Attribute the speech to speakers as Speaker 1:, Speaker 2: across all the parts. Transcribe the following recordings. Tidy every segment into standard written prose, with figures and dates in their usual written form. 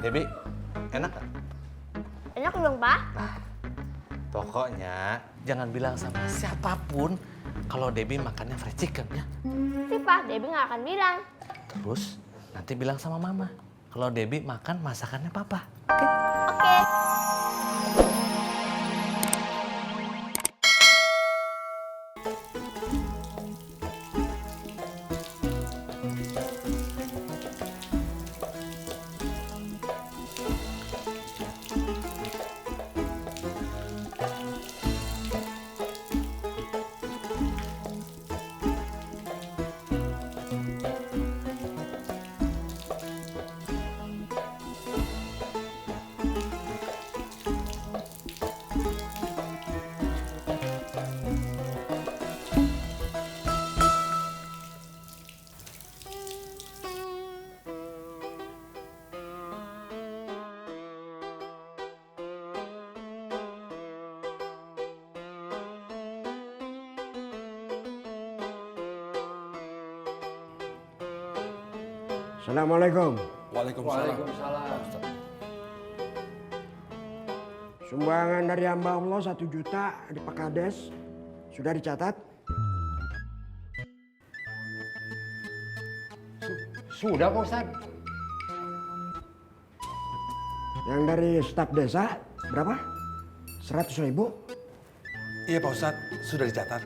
Speaker 1: Debbie, enak gak?
Speaker 2: Enak dong, Pak.
Speaker 1: Pokoknya jangan bilang sama siapapun kalau Debbie makannya fried chicken ya.
Speaker 2: Sih, Pak, Debbie nggak akan bilang.
Speaker 1: Terus nanti bilang sama mama kalau Debbie makan masakannya papa.
Speaker 2: Oke.
Speaker 3: Assalamualaikum.
Speaker 4: Waalaikumsalam.
Speaker 3: Sumbangan dari hamba Allah 1 juta di Pak Kades sudah dicatat?
Speaker 4: Sudah Pak Ustad.
Speaker 3: Yang dari staf desa berapa? 100.000?
Speaker 4: Iya Pak Ustad, sudah dicatat.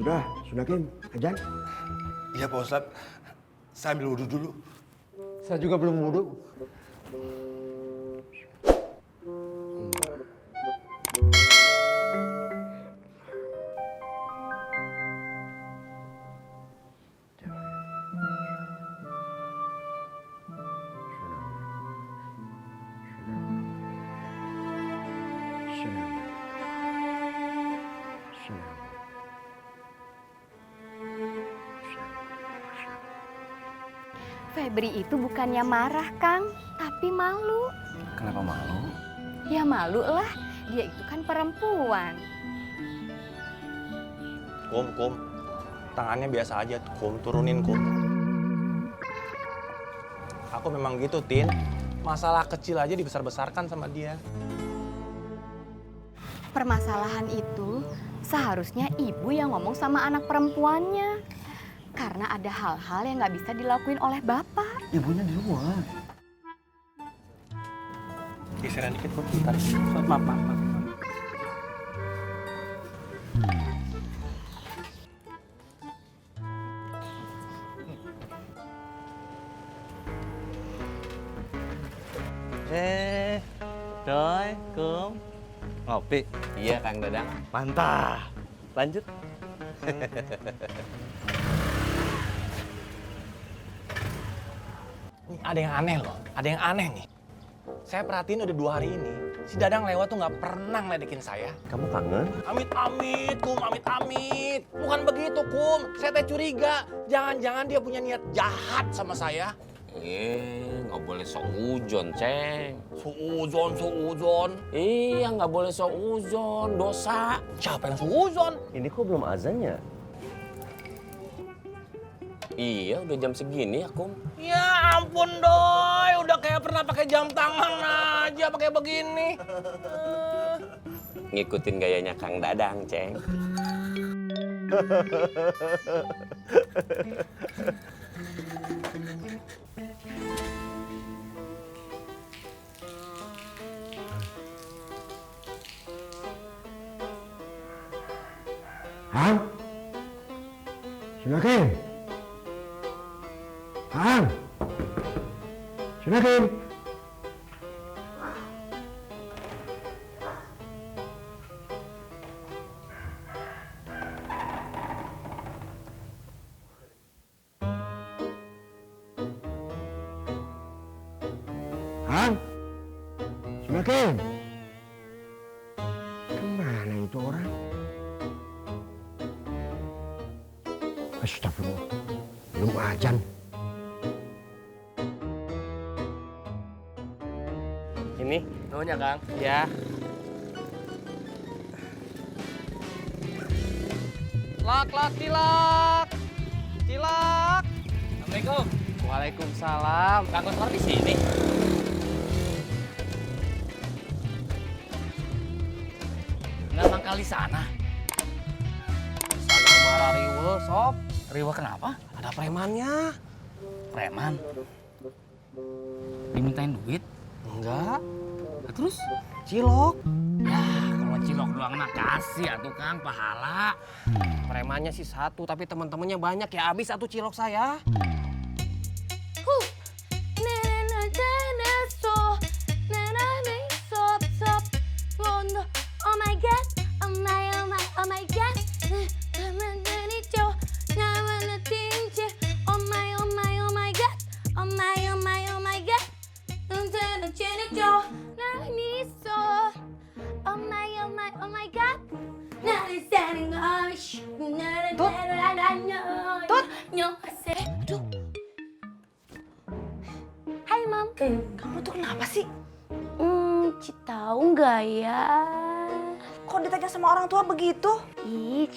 Speaker 3: Ya sudah Kim, ajan.
Speaker 4: Iya Pak Ustad, saya ambil wudhu dulu.
Speaker 5: Saya juga belum wudhu.
Speaker 6: Febri itu bukannya marah, Kang, tapi malu.
Speaker 5: Kenapa malu?
Speaker 6: Ya malu lah, dia itu kan perempuan.
Speaker 7: Kum, tangannya biasa aja, Kum, turunin, Kum. Aku memang gitu, Tin. Masalah kecil aja dibesar-besarkan sama dia.
Speaker 6: Permasalahan itu seharusnya ibu yang ngomong sama anak perempuannya. Karena ada hal-hal yang nggak bisa dilakuin oleh bapak.
Speaker 5: Ibunya di luar.
Speaker 7: Geseran dikit, Kum. Bentar. Maaf.
Speaker 1: Doi, Kum. Ngopi?
Speaker 7: Iya, Kang Dadang.
Speaker 1: Mantap. Lanjut.
Speaker 7: Nih, ada yang aneh loh, ada yang aneh nih. Saya perhatiin udah 2 hari ini, si Dadang lewat tuh nggak pernah ngeledekin saya.
Speaker 5: Kamu kangen?
Speaker 7: Amit-amit, Kum, amit-amit. Bukan begitu, Kum. Saya teh curiga, jangan-jangan dia punya niat jahat sama saya.
Speaker 8: Nggak boleh sok ujon, Ceng.
Speaker 7: Suuzon.
Speaker 8: Iya, nggak boleh sok ujon, dosa.
Speaker 7: Siapa yang suuzon?
Speaker 5: Ini kok belum azan ya?
Speaker 8: Iya, udah jam segini ya, Kum.
Speaker 7: Ya ampun, Doi. Udah kayak pernah pakai jam tangan aja pakai begini.
Speaker 8: Ngikutin gayanya Kang Dadang, Ceng.
Speaker 3: Hang? Sinakim? Hang? Sinakim? Hang? Sinakim? Kemana itu orang? Astagfirullah, belum azan.
Speaker 7: Ini nunya, Kang. Ya. Lak, cilak. Cilak.
Speaker 8: Assalamualaikum.
Speaker 1: Waalaikumsalam.
Speaker 8: Kang Koswara di sini.
Speaker 1: Nggak mangkal di sana.
Speaker 8: Sana marah riwe, sob.
Speaker 1: Riwa kenapa?
Speaker 8: Ada premannya.
Speaker 1: Preman. Dimintain duit?
Speaker 8: Enggak.
Speaker 1: Nah, terus?
Speaker 8: Cilok.
Speaker 1: Ya, kalau cilok doang mah kasih atuh Kang, pahala.
Speaker 8: Premannya sih satu, tapi teman-temannya banyak ya. Habis satu cilok saya.
Speaker 2: Oh my god, oh my god. Hai Mam.
Speaker 9: Kamu tuh kenapa sih?
Speaker 2: Tahu nggak ya?
Speaker 9: Kok ditanya sama orang tua begitu?
Speaker 2: Ih,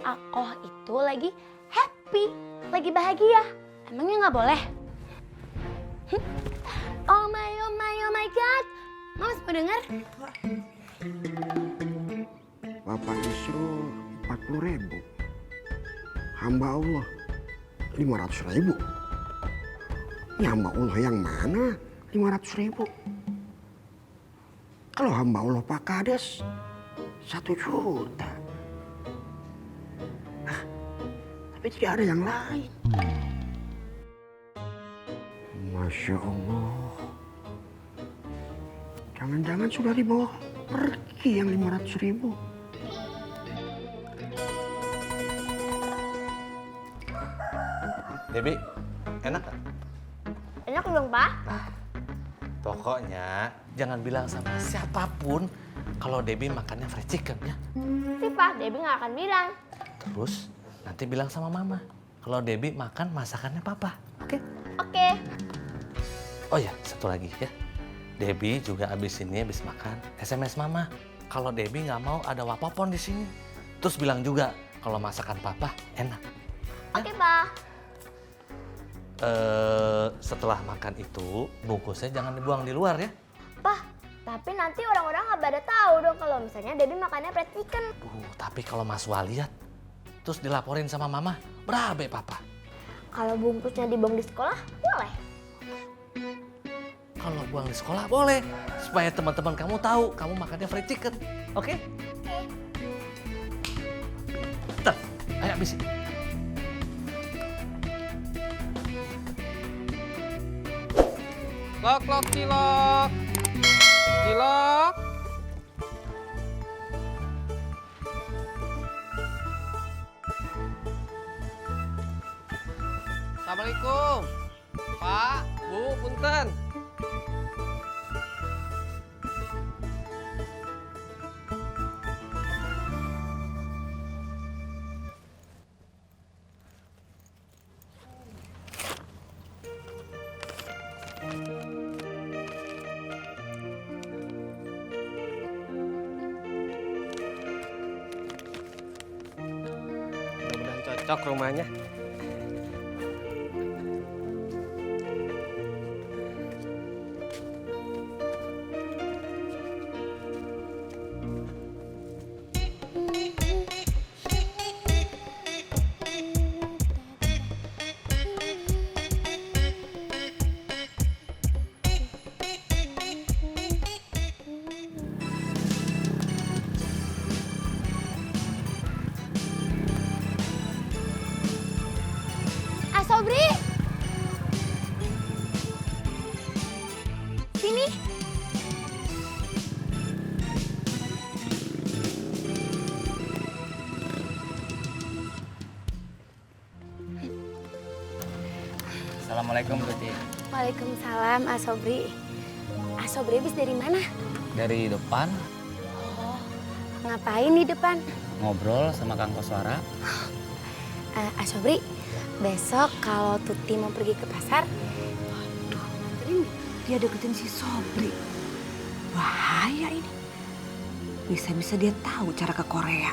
Speaker 2: aku itu lagi happy, lagi bahagia. Emangnya nggak boleh? Oh my god. Mams mau denger?
Speaker 3: Bapak Isro 40.000. Hamba Allah 500.000. Ini hamba Allah yang mana 500.000? Kalau hamba Allah Pak Kades 1 juta. Nah, tapi tidak ada yang lain. Masya Allah. Jangan-jangan sudah dibawa pergi yang 500.000.
Speaker 1: Debi, enak gak?
Speaker 2: Enak dong, Pak.
Speaker 1: Pokoknya jangan bilang sama siapapun kalau Debbie makannya fried chicken ya.
Speaker 2: Sih, Pak, Debbie nggak akan bilang.
Speaker 1: Terus nanti bilang sama mama kalau Debbie makan masakannya papa. Oke?
Speaker 2: Oke.
Speaker 1: Oh ya, satu lagi ya. Debbie juga abis ini habis makan SMS mama kalau Debbie nggak mau ada wapopon di sini. Terus bilang juga kalau masakan papa enak.
Speaker 2: Oke, Pak.
Speaker 1: Setelah makan itu bungkusnya jangan dibuang di luar ya.
Speaker 2: Pak, tapi nanti orang-orang nggak pada tahu dong kalau misalnya Debbie makannya fried chicken.
Speaker 1: Tapi kalau Mas Wah lihat, terus dilaporin sama mama, berabe papa.
Speaker 2: Kalau bungkusnya dibuang di sekolah, boleh.
Speaker 1: Kalau buang di sekolah boleh, supaya teman-teman kamu tahu kamu makannya fried chicken, oke? Bentar, ayo habisin.
Speaker 8: Lok, cilok. Cilok. Assalamualaikum. Pak, Bu, punten. Mudah-mudahan cocok rumahnya.
Speaker 2: Sobri, sini.
Speaker 1: Assalamualaikum Tuti.
Speaker 2: Waalaikumsalam, Asobri. Asobri habis dari mana?
Speaker 1: Dari depan
Speaker 2: Ngapain di depan?
Speaker 1: ngobrol sama Kang Koswara.
Speaker 2: Asobri, besok kalau Tuti mau pergi ke pasar,
Speaker 9: Ini dia deketin si Sobri. Bahaya ini. Bisa-bisa dia tahu cara ke Korea.